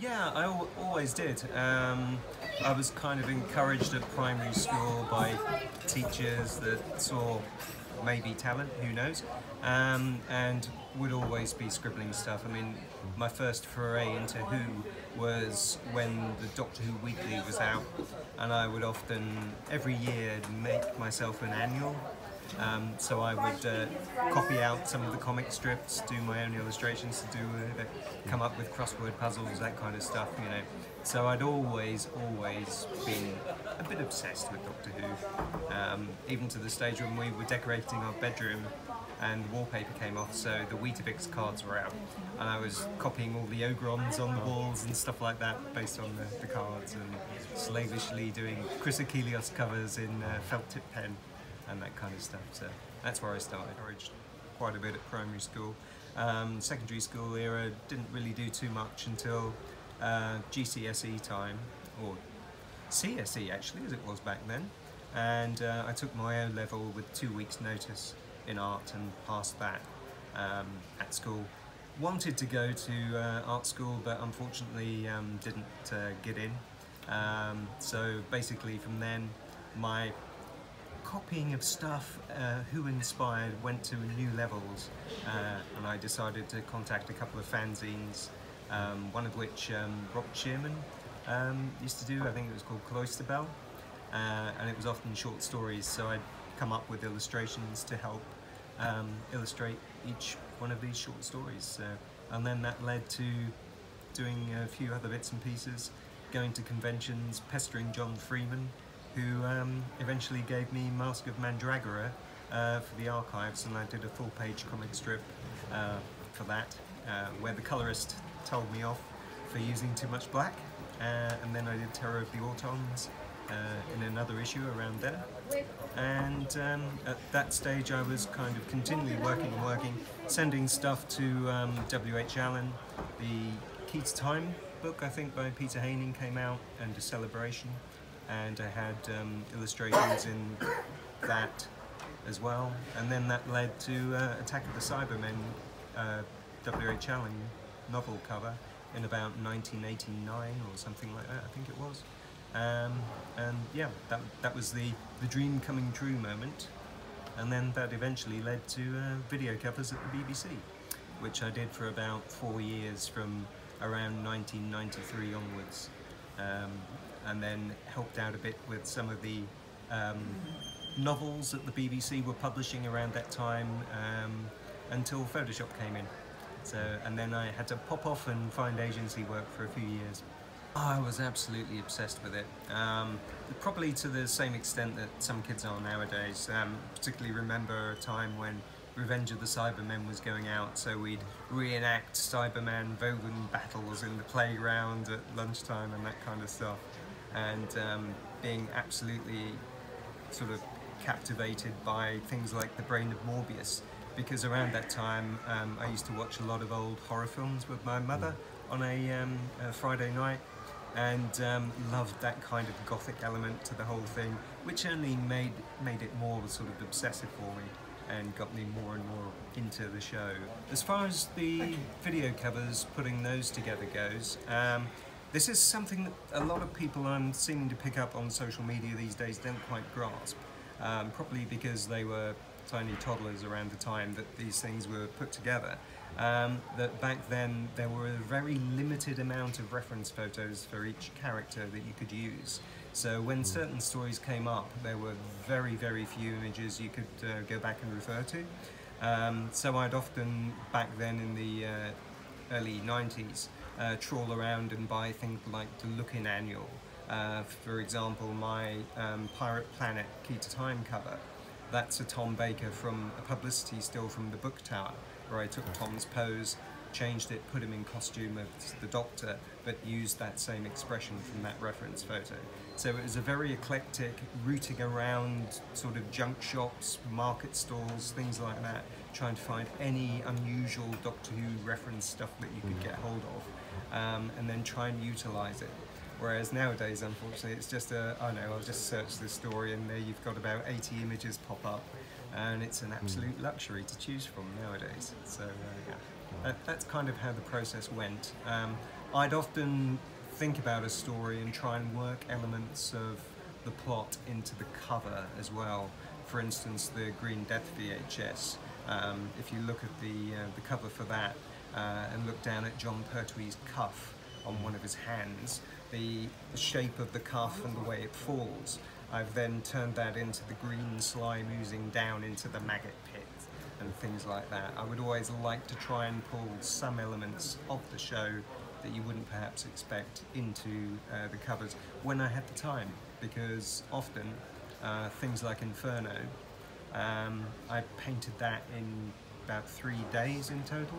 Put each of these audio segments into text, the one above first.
Yeah, I always did. I was kind of encouraged at primary school by teachers that saw maybe talent, who knows, and would always be scribbling stuff. I mean, my first foray into Who was when the Doctor Who Weekly was out, and I would often, every year, make myself an annual. So I would copy out some of the comic strips, do my own illustrations to do with it, come up with crossword puzzles, that kind of stuff, you know. So I'd always been a bit obsessed with Doctor Who, even to the stage when we were decorating our bedroom and the wallpaper came off, so the Weetabix cards were out, and I was copying all the Ogrons on the walls and stuff like that based on the cards, and slavishly doing Chris Achillios covers in felt tip pen and that kind of stuff. So that's where I started. Encouraged quite a bit at primary school. Secondary school era didn't really do too much until GCSE time, or CSE actually, as it was back then, and I took my O-level with 2 weeks notice in art and passed that at school. Wanted to go to art school, but unfortunately didn't get in. So basically from then my copying of stuff Who inspired went to new levels, and I decided to contact a couple of fanzines, one of which Rob Shearman used to do. I think it was called Cloister Bell, and it was often short stories, so I'd come up with illustrations to help illustrate each one of these short stories. And then that led to doing a few other bits and pieces, going to conventions, pestering John Freeman, who eventually gave me Mask of Mandragora for the archives, and I did a full-page comic strip for that, where the colorist told me off for using too much black, and then I did Terror of the Autons in another issue around there. And at that stage I was kind of continually working, sending stuff to W.H. Allen. The Key to Time book, I think, by Peter Haining came out, and A Celebration, and I had illustrations in that as well, and then that led to Attack of the Cybermen, W.H. Allen novel cover in about 1989 or something like that, I think it was. And yeah, that was the dream coming true moment, and then that eventually led to video covers at the BBC, which I did for about 4 years from around 1993 onwards. And then helped out a bit with some of the novels that the BBC were publishing around that time, until Photoshop came in. So, and then I had to pop off and find agency work for a few years. I was absolutely obsessed with it, probably to the same extent that some kids are nowadays. Particularly remember a time when Revenge of the Cybermen was going out, so we'd reenact Cyberman Vogan battles in the playground at lunchtime and that kind of stuff. And being absolutely sort of captivated by things like The Brain of Morbius, because around that time I used to watch a lot of old horror films with my mother on a Friday night, and loved that kind of gothic element to the whole thing, which only made it more sort of obsessive for me and got me more and more into the show. As far as the video covers, putting those together goes, this is something that a lot of people I'm seeming to pick up on social media these days don't quite grasp, probably because they were tiny toddlers around the time that these things were put together. That back then there were a very limited amount of reference photos for each character that you could use. So when certain stories came up, there were very few images you could go back and refer to. So I'd often, back then in the early 90s, trawl around and buy things like the Look-In Annual. For example, my Pirate Planet Key to Time cover. That's a Tom Baker from a publicity still from the Book Tower, where I took Tom's pose, changed it, put him in costume of the Doctor, but used that same expression from that reference photo. So it was a very eclectic, rooting around sort of junk shops, market stalls, things like that, trying to find any unusual Doctor Who reference stuff that you could get hold of, and then try and utilise it. Whereas nowadays, unfortunately, it's just I'll just search this story and there you've got about 80 images pop up, and it's an absolute luxury to choose from nowadays. So yeah, that's kind of how the process went. I'd often think about a story and try and work elements of the plot into the cover as well. For instance, the Green Death VHS. If you look at the cover for that and look down at John Pertwee's cuff on one of his hands, the shape of the cuff and the way it falls, I've then turned that into the green slime oozing down into the maggot pit and things like that. I would always like to try and pull some elements of the show that you wouldn't perhaps expect into the covers when I had the time, because often things like Inferno, I painted that in about 3 days in total.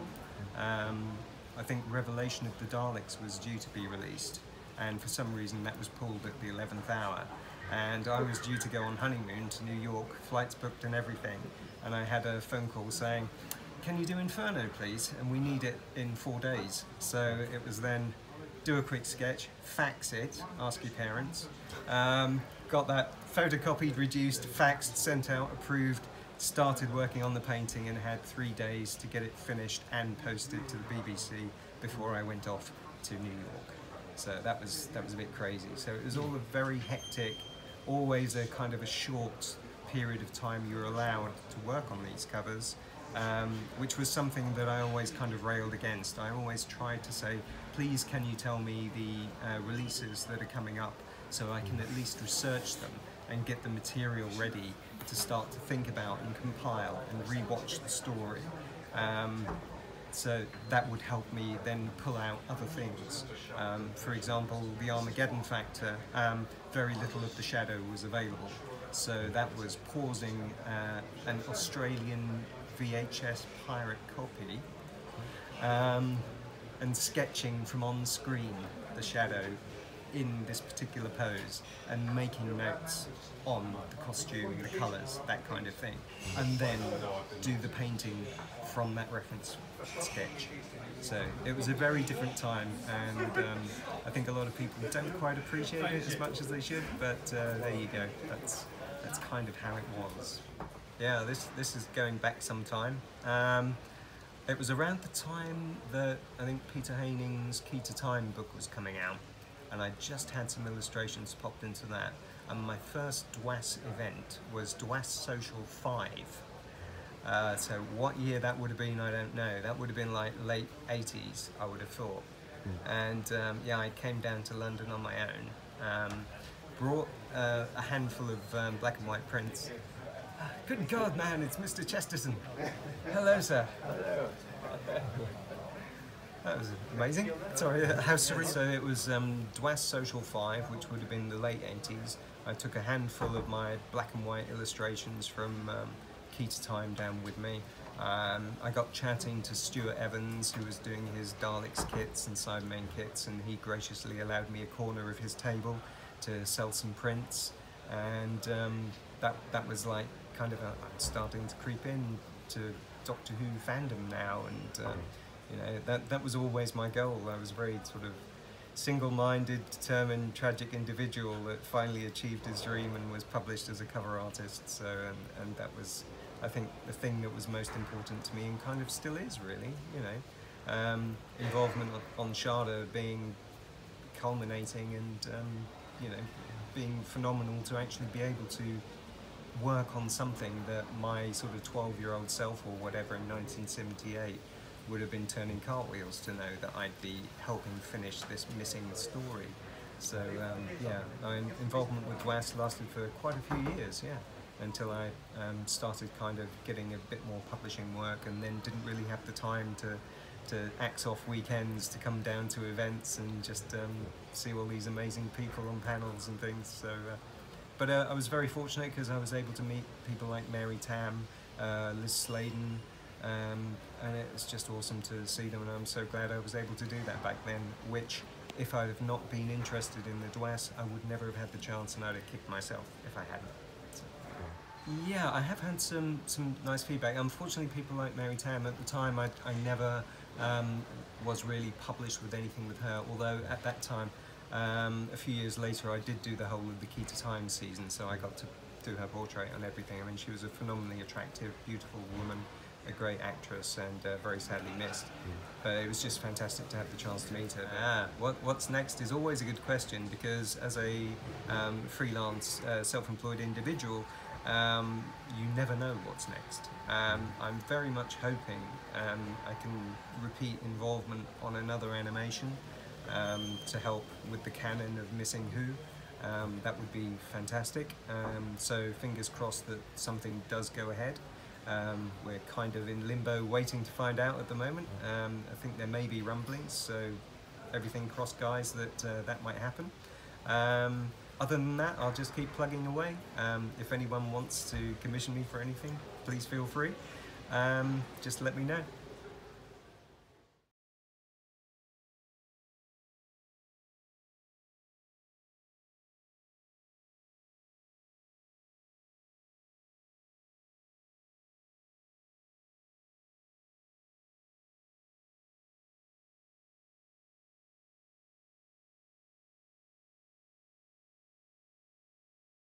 I think Revelation of the Daleks was due to be released, and for some reason that was pulled at the 11th hour, and I was due to go on honeymoon to New York, flights booked and everything, and I had a phone call saying, can you do Inferno please, and we need it in 4 days. So it was then do a quick sketch, fax it, ask your parents, got that photocopied, reduced, faxed, sent out, approved, started working on the painting, and had 3 days to get it finished and posted to the BBC before I went off to New York. So that was a bit crazy. So it was all a very hectic, always a kind of a short period of time you're allowed to work on these covers, which was something that I always kind of railed against. I always tried to say, please can you tell me the releases that are coming up so I can at least research them and get the material ready to start to think about and compile and re-watch the story. So that would help me then pull out other things. For example, the Armageddon Factor, very little of the shadow was available. So that was pausing an Australian VHS pirate copy and sketching from on screen the shadow in this particular pose and making notes on the costume, the colours, that kind of thing, and then do the painting from that reference sketch. So it was a very different time, and I think a lot of people don't quite appreciate it as much as they should, but there you go, that's kind of how it was. Yeah, this is going back some time. It was around the time that I think Peter Haining's Key to Time book was coming out, and I just had some illustrations popped into that. And my first DWAS event was DWAS Social 5. So what year that would have been, I don't know. That would have been like late 80s, I would have thought. And yeah, I came down to London on my own, brought a handful of black and white prints. Good God, man, it's Mr. Chesterton. Hello, sir. Hello. That was amazing. Sorry, how surreal. So it was DWAS Social 5, which would have been the late 80s. I took a handful of my black and white illustrations from Key to Time down with me. I got chatting to Stuart Evans, who was doing his Daleks kits and Cybermen kits, and he graciously allowed me a corner of his table to sell some prints. And that was like kind of starting to creep in to Doctor Who fandom now, and you know, that was always my goal. I was very sort of single-minded, determined, tragic individual that finally achieved his dream and was published as a cover artist. So, and that was, I think, the thing that was most important to me, and kind of still is, really. You know, involvement on Shada being culminating, and you know, being phenomenal to actually be able to work on something that my sort of 12-year-old self or whatever in 1978 would have been turning cartwheels to know that I'd be helping finish this missing story. So yeah, my involvement with DWAS lasted for quite a few years, yeah, until I started kind of getting a bit more publishing work, and then didn't really have the time to axe off weekends to come down to events and just see all these amazing people on panels and things. So, but I was very fortunate because I was able to meet people like Mary Tam, Liz Sladen, and it was just awesome to see them, and I'm so glad I was able to do that back then, which, if I'd have not been interested in the DWAS, I would never have had the chance, and I'd have kicked myself if I hadn't. So, yeah, I have had some nice feedback. Unfortunately, people like Mary Tam, at the time I never was really published with anything with her, although at that time, a few years later, I did do the whole of the Key to Time season, so I got to do her portrait and everything. I mean, she was a phenomenally attractive, beautiful woman, a great actress and very sadly missed. But it was just fantastic to have the chance to meet her. What's next is always a good question, because as a freelance, self-employed individual, you never know what's next. I'm very much hoping I can repeat involvement on another animation to help with the canon of Missing Who. That would be fantastic. So fingers crossed that something does go ahead. We're kind of in limbo waiting to find out at the moment. I think there may be rumblings, so everything crossed, guys, that that might happen. Other than that, I'll just keep plugging away. If anyone wants to commission me for anything, please feel free. Just let me know.